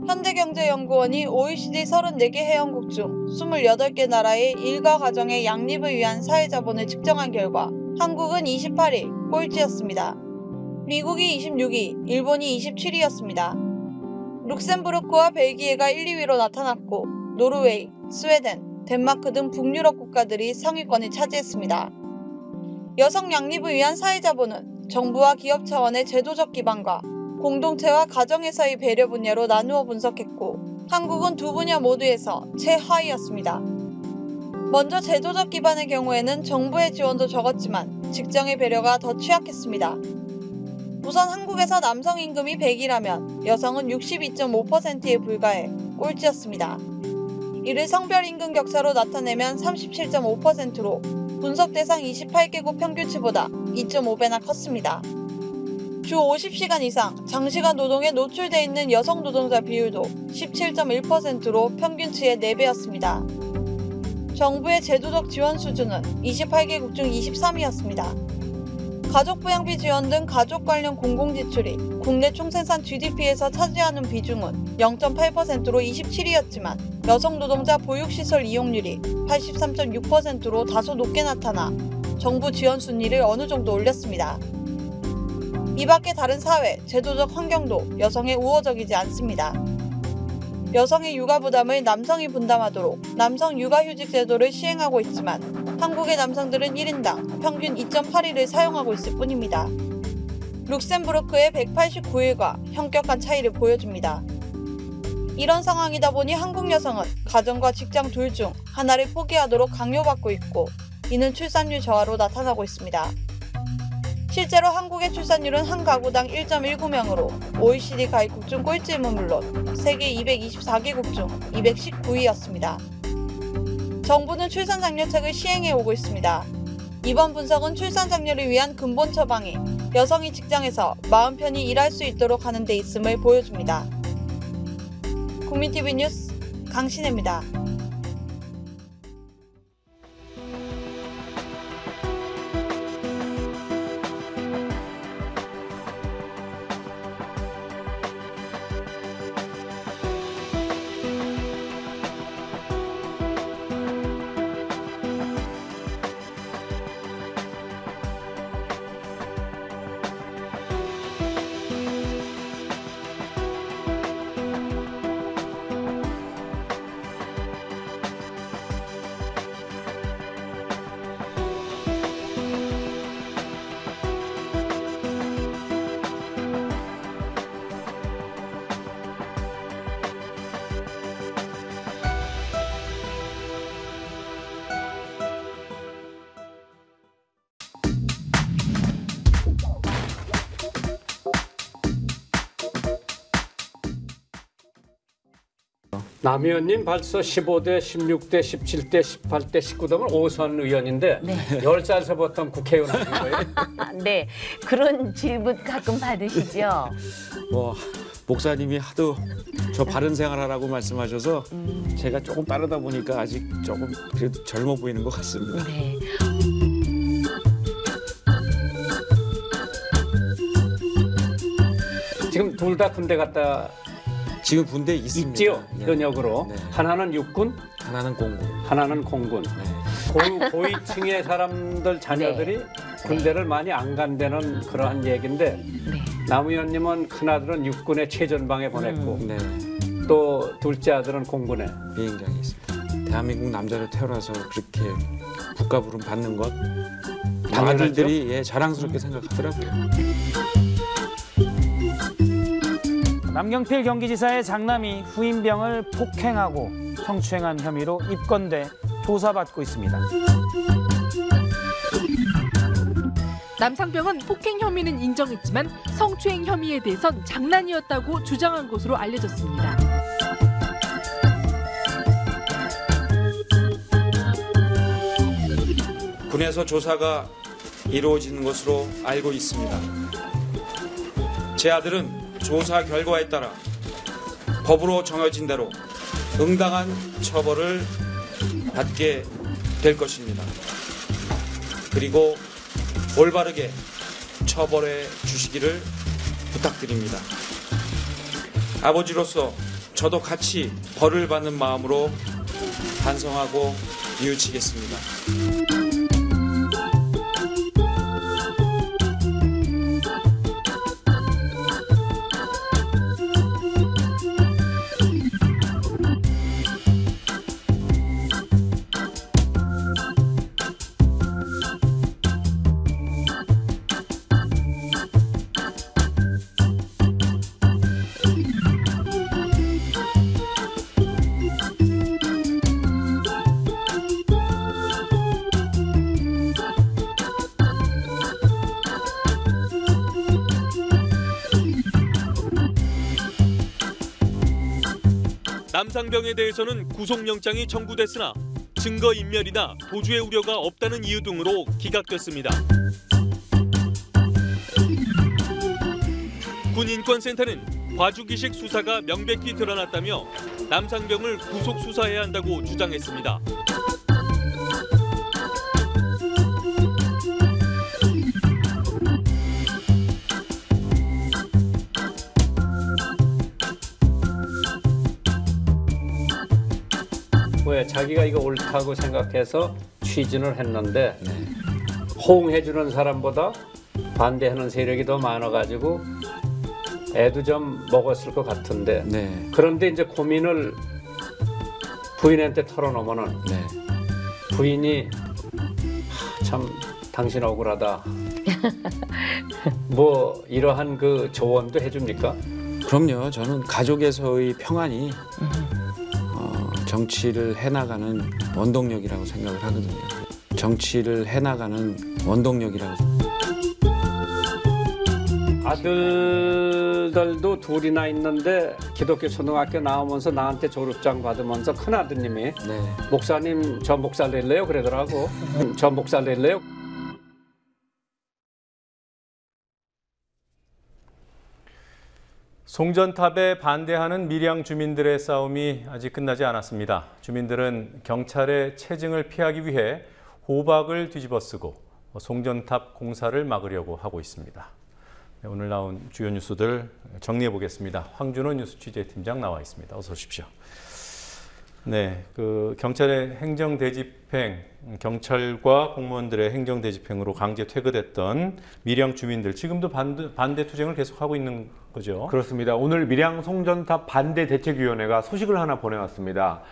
현대경제연구원이 OECD 34개 회원국 중 28개 나라의 일과 가정의 양립을 위한 사회자본을 측정한 결과 한국은 28위, 꼴찌였습니다. 미국이 26위, 일본이 27위였습니다. 룩셈부르크와 벨기에가 1, 2위로 나타났고 노르웨이, 스웨덴, 덴마크 등 북유럽 국가들이 상위권을 차지했습니다. 여성 양립을 위한 사회자본은 정부와 기업 차원의 제도적 기반과 공동체와 가정에서의 배려 분야로 나누어 분석했고 한국은 두 분야 모두에서 최하위였습니다. 먼저 제도적 기반의 경우에는 정부의 지원도 적었지만 직장의 배려가 더 취약했습니다. 우선 한국에서 남성 임금이 100이라면 여성은 62.5%에 불과해 꼴찌였습니다. 이를 성별 임금 격차로 나타내면 37.5%로 분석 대상 28개국 평균치보다 2.5배나 컸습니다. 주 50시간 이상 장시간 노동에 노출돼 있는 여성 노동자 비율도 17.1%로 평균치의 4배였습니다. 정부의 제도적 지원 수준은 28개국 중 23위였습니다. 가족부양비 지원 등 가족 관련 공공지출이 국내 총생산 GDP에서 차지하는 비중은 0.8%로 27위였지만 여성 노동자 보육시설 이용률이 83.6%로 다소 높게 나타나 정부 지원 순위를 어느 정도 올렸습니다. 이 밖에 다른 사회, 제도적 환경도 여성에 우호적이지 않습니다. 여성의 육아 부담을 남성이 분담하도록 남성 육아휴직 제도를 시행하고 있지만 한국의 남성들은 1인당 평균 2.8일을 사용하고 있을 뿐입니다. 룩셈부르크의 189일과 현격한 차이를 보여줍니다. 이런 상황이다 보니 한국 여성은 가정과 직장 둘 중 하나를 포기하도록 강요받고 있고 이는 출산율 저하로 나타나고 있습니다. 실제로 한국의 출산율은 한 가구당 1.19명으로 OECD 가입국 중 꼴찌임은 물론 세계 224개국 중 219위였습니다. 정부는 출산 장려책을 시행해 오고 있습니다. 이번 분석은 출산 장려를 위한 근본 처방이 여성이 직장에서 마음 편히 일할 수 있도록 하는 데 있음을 보여줍니다. 국민TV 뉴스 강신혜입니다. 남 의원님 벌써 15대, 16대, 17대, 18대, 19등을 5선 의원인데 네. 10살서부터 국회의원 하신 거예요? 네, 그런 질문 가끔 받으시죠? 목사님이 하도 저 바른 생활하라고 말씀하셔서 제가 조금 빠르다 보니까 아직 조금 그래도 젊어 보이는 것 같습니다. 네. 지금 둘 다 군대 갔다 지금 군대에 있습니다. 있지요? 네. 현역으로. 네. 하나는 육군, 하나는 공군. 하나는 공군. 네. 고위층의 사람들 자녀들이 군대를 많이 안 간다는 그러한 얘기인데 남 의원님은 큰아들은 육군의 최전방에 보냈고 또 둘째 아들은 공군에 비행장에 있습니다. 대한민국 남자를 태어나서 그렇게 국가 부름 받는 것 아들들이 자랑스럽게 생각하더라고요. 남경필 경기지사의 장남이 후임병을 폭행하고 성추행한 혐의로 입건돼 조사받고 있습니다. 남상병은 폭행 혐의는 인정했지만 성추행 혐의에 대해선 장난이었다고 주장한 것으로 알려졌습니다. 군에서 조사가 이루어지는 것으로 알고 있습니다. 제 아들은 조사 결과에 따라 법으로 정해진 대로 응당한 처벌을 받게 될 것입니다. 그리고 올바르게 처벌해 주시기를 부탁드립니다. 아버지로서 저도 같이 벌을 받는 마음으로 반성하고 뉘우치겠습니다. 남상병에 대해서는 구속영장이 청구됐으나 증거인멸이나 도주의 우려가 없다는 이유 등으로 기각됐습니다. 군인권센터는 봐주기식 수사가 명백히 드러났다며 남상병을 구속 수사해야 한다고 주장했습니다. 왜 자기가 이거 옳다고 생각해서 취진을 했는데 호응해주는 사람보다 반대하는 세력이 더 많아가지고 애도 좀 먹었을 것 같은데 그런데 이제 고민을 부인한테 털어놓으면은 부인이 참 당신 억울하다 뭐 이러한 그 조언도 해줍니까? 그럼요. 저는 가족에서의 평안이 정치를 해나가는 원동력이라고 생각을 하거든요. 정치를 해나가는 원동력이라고. 아들들도 둘이나 있는데 기독교 초등학교 나오면서 나한테 졸업장 받으면서 큰아드님이 목사님 저 목사 될래요? 그러더라고. 저 목사 될래요? 송전탑에 반대하는 밀양 주민들의 싸움이 아직 끝나지 않았습니다. 주민들은 경찰의 체증을 피하기 위해 호박을 뒤집어쓰고 송전탑 공사를 막으려고 하고 있습니다. 네, 오늘 나온 주요 뉴스들 정리해 보겠습니다. 황준호 뉴스 취재팀장 나와 있습니다. 어서 오십시오. 네, 경찰의 행정 대집행, 경찰과 공무원들의 행정 대집행으로 강제 퇴거됐던 밀양 주민들 지금도 반대 투쟁을 계속하고 있는 거죠. 그렇습니다. 오늘 밀양 송전탑 반대 대책위원회가 소식을 하나 보내왔습니다.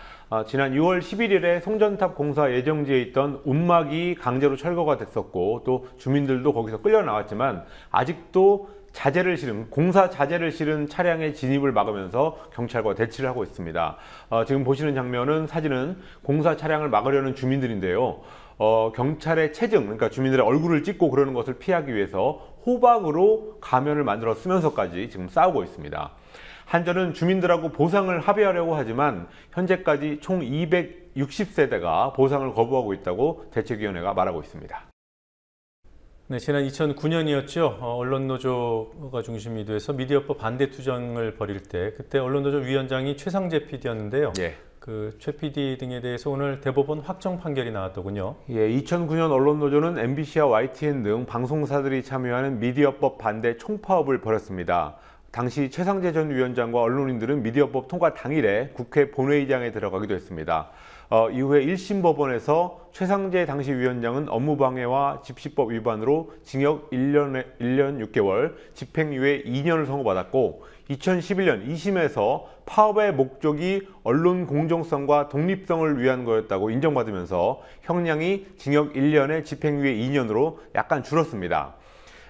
지난 6월 11일에 송전탑 공사 예정지에 있던 움막이 강제로 철거가 됐었고 또 주민들도 거기서 끌려 나왔지만 아직도 공사 자재를 실은 차량의 진입을 막으면서 경찰과 대치를 하고 있습니다. 지금 보시는 장면은 사진은 공사 차량을 막으려는 주민들인데요. 경찰의 체증, 그러니까 주민들의 얼굴을 찍고 그러는 것을 피하기 위해서 호박으로 가면을 만들어 쓰면서까지 지금 싸우고 있습니다. 한전은 주민들하고 보상을 합의하려고 하지만 현재까지 총 260세대가 보상을 거부하고 있다고 대책위원회가 말하고 있습니다. 네, 지난 2009년이었죠. 언론노조가 중심이 돼서 미디어법 반대 투쟁을 벌일 때 그때 언론노조 위원장이 최상재 PD였는데요. 최 PD 등에 대해서 오늘 대법원 확정 판결이 나왔더군요. 2009년 언론노조는 MBC와 YTN 등 방송사들이 참여하는 미디어법 반대 총파업을 벌였습니다. 당시 최상재 전 위원장과 언론인들은 미디어법 통과 당일에 국회 본회의장에 들어가기도 했습니다. 이후에 1심 법원에서 최상재 당시 위원장은 업무방해와 집시법 위반으로 징역 1년 6개월, 집행유예 2년을 선고받았고 2011년 2심에서 파업의 목적이 언론 공정성과 독립성을 위한 거였다고 인정받으면서 형량이 징역 1년에 집행유예 2년으로 약간 줄었습니다.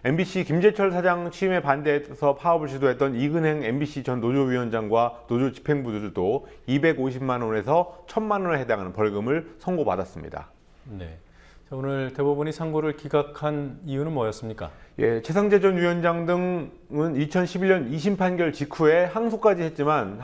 MBC 김재철 사장 취임에 반대해서 파업을 시도했던 이근행 MBC 전 노조위원장과 노조 집행부들도 250만 원에서 1000만 원에 해당하는 벌금을 선고받았습니다. 네. 자, 오늘 대법원이 상고를 기각한 이유는 뭐였습니까? 최상재 전 위원장 등은 2011년 2심 판결 직후에 항소를 했지만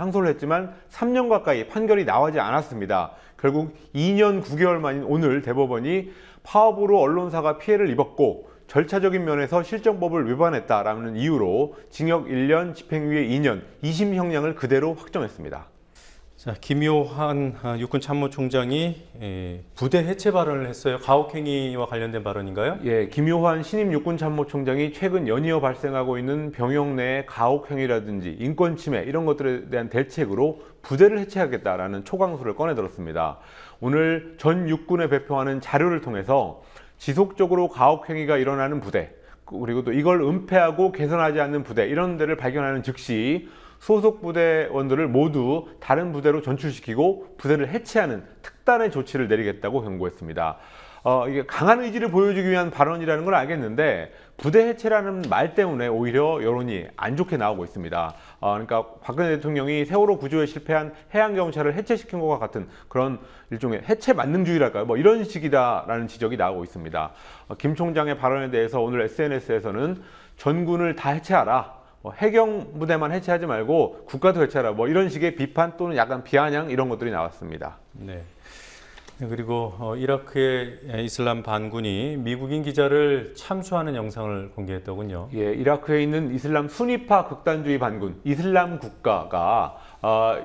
3년 가까이 판결이 나오지 않았습니다. 결국 2년 9개월 만인 오늘 대법원이 파업으로 언론사가 피해를 입었고 절차적인 면에서 실정법을 위반했다라는 이유로 징역 1년, 집행유예 2년, 2심 형량을 그대로 확정했습니다. 자, 김요한 육군 참모총장이 부대 해체 발언을 했어요. 가혹행위와 관련된 발언인가요? 김요한 신임 육군 참모총장이 최근 연이어 발생하고 있는 병영 내 가혹행위라든지 인권 침해 이런 것들에 대한 대책으로 부대를 해체하겠다라는 초강수를 꺼내들었습니다. 오늘 전 육군에 배포하는 자료를 통해서 지속적으로 가혹행위가 일어나는 부대, 그리고 또 이걸 은폐하고 개선하지 않는 부대 이런 데를 발견하는 즉시 소속 부대원들을 모두 다른 부대로 전출시키고 부대를 해체하는 특단의 조치를 내리겠다고 경고했습니다. 이게 강한 의지를 보여주기 위한 발언이라는 걸 알겠는데 부대 해체라는 말 때문에 오히려 여론이 안 좋게 나오고 있습니다. 그러니까 박근혜 대통령이 세월호 구조에 실패한 해양경찰을 해체시킨 것과 같은 그런 일종의 해체 만능주의랄까요? 뭐 이런 식이다라는 지적이 나오고 있습니다. 김 총장의 발언에 대해서 오늘 SNS에서는 전군을 다 해체하라. 해경 부대만 해체하지 말고 국가도 해체하라. 뭐 이런 식의 비판 또는 약간 비아냥 이런 것들이 나왔습니다. 네. 그리고 이라크의 이슬람 반군이 미국인 기자를 참수하는 영상을 공개했더군요. 예, 이라크에 있는 이슬람 순위파 극단주의 반군 이슬람 국가가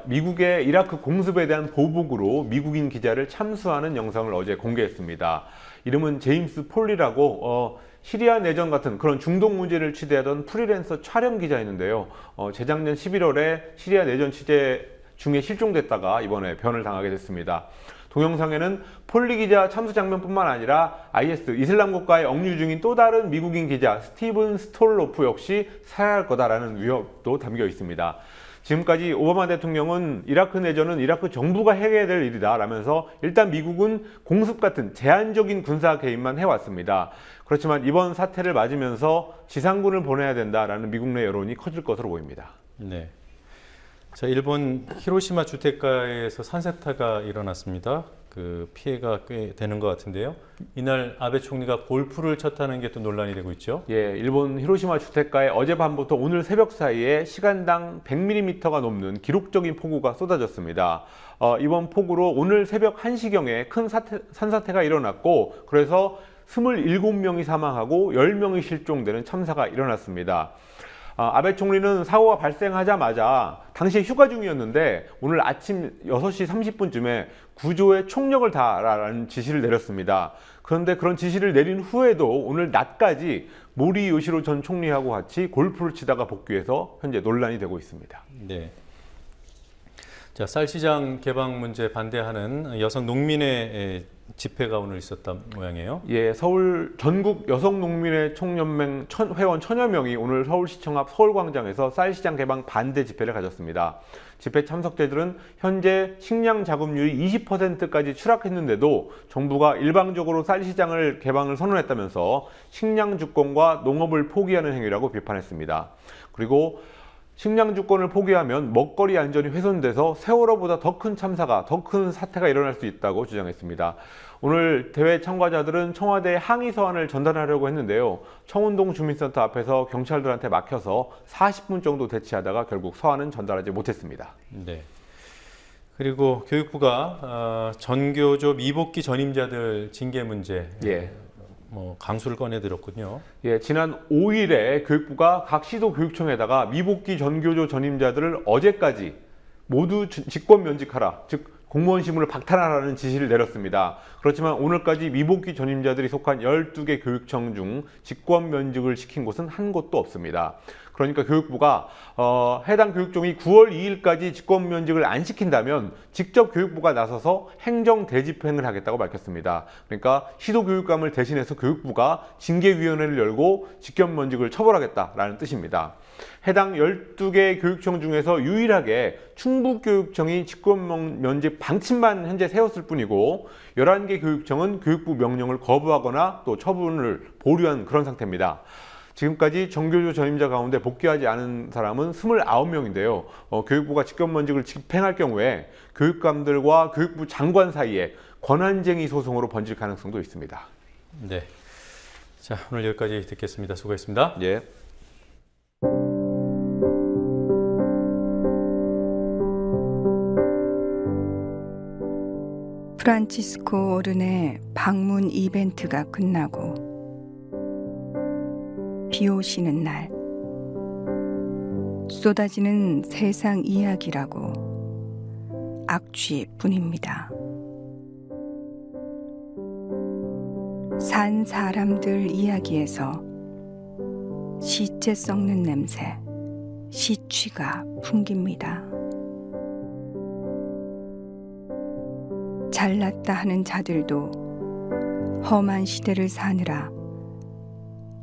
미국의 이라크 공습에 대한 보복으로 미국인 기자를 참수하는 영상을 어제 공개했습니다. 이름은 제임스 폴리라고 시리아 내전 같은 그런 중동 문제를 취재하던 프리랜서 촬영 기자였는데요. 재작년 11월에 시리아 내전 취재 중에 실종됐다가 이번에 변을 당하게 됐습니다. 동영상에는 폴리 기자 참수 장면뿐만 아니라 IS 이슬람 국가에 억류 중인 또 다른 미국인 기자 스티븐 스톨로프 역시 사야할 거다라는 위협도 담겨 있습니다. 지금까지 오바마 대통령은 이라크 내전은 이라크 정부가 해결해야 될 일이다 라면서 일단 미국은 공습 같은 제한적인 군사 개입만 해왔습니다. 그렇지만 이번 사태를 맞으면서 지상군을 보내야 된다라는 미국 내 여론이 커질 것으로 보입니다. 네. 자, 일본 히로시마 주택가에서 산사태가 일어났습니다. 그 피해가 꽤 되는 것 같은데요. 이날 아베 총리가 골프를 쳤다는 게 또 논란이 되고 있죠. 예, 일본 히로시마 주택가에 어젯밤부터 오늘 새벽 사이에 시간당 100mm가 넘는 기록적인 폭우가 쏟아졌습니다. 이번 폭우로 오늘 새벽 1시경에 큰 산사태가 일어났고 그래서 27명이 사망하고 10명이 실종되는 참사가 일어났습니다. 아베 총리는 사고가 발생하자마자 당시에 휴가 중이었는데 오늘 아침 6시 30분쯤에 구조에 총력을 다하라는 지시를 내렸습니다. 그런데 그런 지시를 내린 후에도 오늘 낮까지 모리 요시로 전 총리하고 같이 골프를 치다가 복귀해서 현재 논란이 되고 있습니다. 네. 자, 쌀시장 개방 문제 반대하는 여성 농민의 집회가 오늘 있었던 모양이에요. 예, 서울 전국 여성농민의 총연맹 회원 1000여 명이 오늘 서울시청 앞 서울광장에서 쌀시장 개방 반대 집회를 가졌습니다. 집회 참석자들은 현재 식량 자급률이 20%까지 추락했는데도 정부가 일방적으로 쌀시장을 개방을 선언했다면서 식량 주권과 농업을 포기하는 행위라고 비판했습니다. 그리고 식량 주권을 포기하면 먹거리 안전이 훼손돼서 세월호보다 더 큰 참사가, 더 큰 사태가 일어날 수 있다고 주장했습니다. 오늘 대회 참가자들은 청와대에 항의 서한을 전달하려고 했는데요. 청운동 주민센터 앞에서 경찰들한테 막혀서 40분 정도 대치하다가 결국 서한은 전달하지 못했습니다. 네. 그리고 교육부가 전교조 미복귀 전임자들 징계 문제 강수를 꺼내들었군요. 예, 지난 5일에 교육부가 각 시도 교육청에다가 미복귀 전교조 전임자들을 어제까지 모두 직권 면직하라, 즉 공무원 시문을 박탈하라는 지시를 내렸습니다. 그렇지만 오늘까지 미복귀 전임자들이 속한 12개 교육청 중 직권 면직을 시킨 곳은 한 곳도 없습니다. 그러니까 교육부가 해당 교육청이 9월 2일까지 직권 면직을 안 시킨다면 직접 교육부가 나서서 행정 대집행을 하겠다고 밝혔습니다. 그러니까 시도교육감을 대신해서 교육부가 징계위원회를 열고 직권 면직을 처벌하겠다라는 뜻입니다. 해당 12개 교육청 중에서 유일하게 충북교육청이 직권 면직 방침만 현재 세웠을 뿐이고 11개 교육청은 교육부 명령을 거부하거나 또 처분을 보류한 그런 상태입니다. 지금까지 전교조 전임자 가운데 복귀하지 않은 사람은 29명인데요. 교육부가 직권면직을 집행할 경우에 교육감들과 교육부 장관 사이에 권한쟁의 소송으로 번질 가능성도 있습니다. 네. 자, 오늘 여기까지 듣겠습니다. 수고했습니다. 예. 프란치스코 어른의 방문 이벤트가 끝나고 비 오시는 날 쏟아지는 세상 이야기라고 악취뿐입니다. 산 사람들 이야기에서 시체 썩는 냄새, 시취가 풍깁니다. 잘났다 하는 자들도 험한 시대를 사느라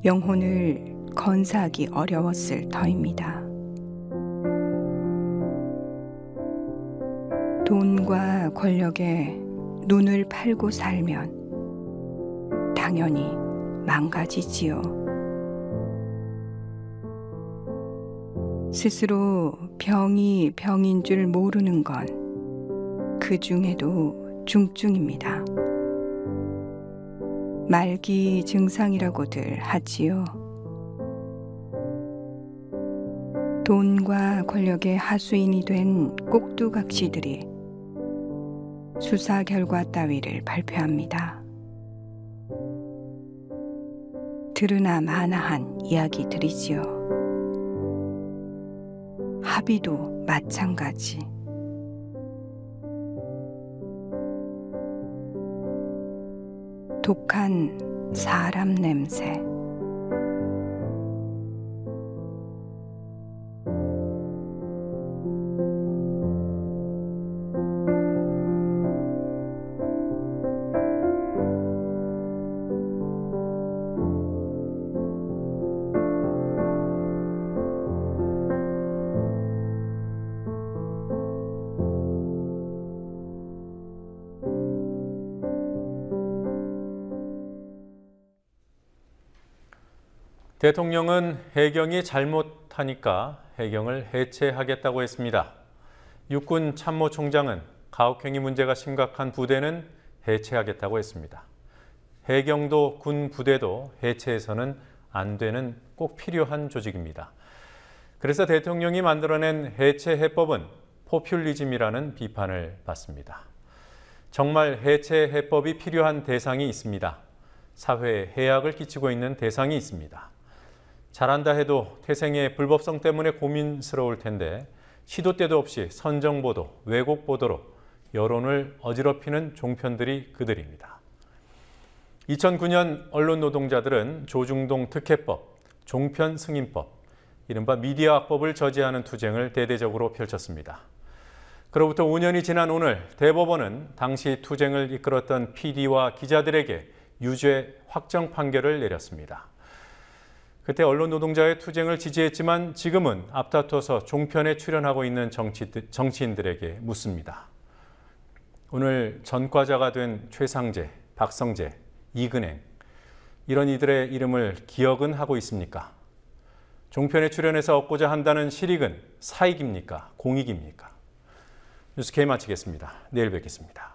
영혼을 건사하기 어려웠을 터입니다. 돈과 권력에 눈을 팔고 살면 당연히 망가지지요. 스스로 병이 병인 줄 모르는 건 그 중에도 중증입니다. 말기 증상이라고들 하지요. 돈과 권력의 하수인이 된 꼭두각시들이 수사 결과 따위를 발표합니다. 들으나 마나한 이야기들이지요. 합의도 마찬가지. 독한 사람 냄새. 대통령은 해경이 잘못하니까 해경을 해체하겠다고 했습니다. 육군 참모총장은 가혹행위 문제가 심각한 부대는 해체하겠다고 했습니다. 해경도 군 부대도 해체해서는 안 되는 꼭 필요한 조직입니다. 그래서 대통령이 만들어낸 해체 해법은 포퓰리즘이라는 비판을 받습니다. 정말 해체 해법이 필요한 대상이 있습니다. 사회에 해악을 끼치고 있는 대상이 있습니다. 잘한다 해도 태생의 불법성 때문에 고민스러울 텐데 시도 때도 없이 선정보도, 왜곡보도로 여론을 어지럽히는 종편들이 그들입니다. 2009년 언론노동자들은 조중동 특혜법, 종편 승인법, 이른바 미디어악법을 저지하는 투쟁을 대대적으로 펼쳤습니다. 그로부터 5년이 지난 오늘 대법원은 당시 투쟁을 이끌었던 PD와 기자들에게 유죄 확정 판결을 내렸습니다. 그때 언론 노동자의 투쟁을 지지했지만 지금은 앞다퉈서 종편에 출연하고 있는 정치인들에게 묻습니다. 오늘 전과자가 된 최상재, 박성재, 이근행 이런 이들의 이름을 기억은 하고 있습니까? 종편에 출연해서 얻고자 한다는 실익은 사익입니까? 공익입니까? 뉴스K 마치겠습니다. 내일 뵙겠습니다.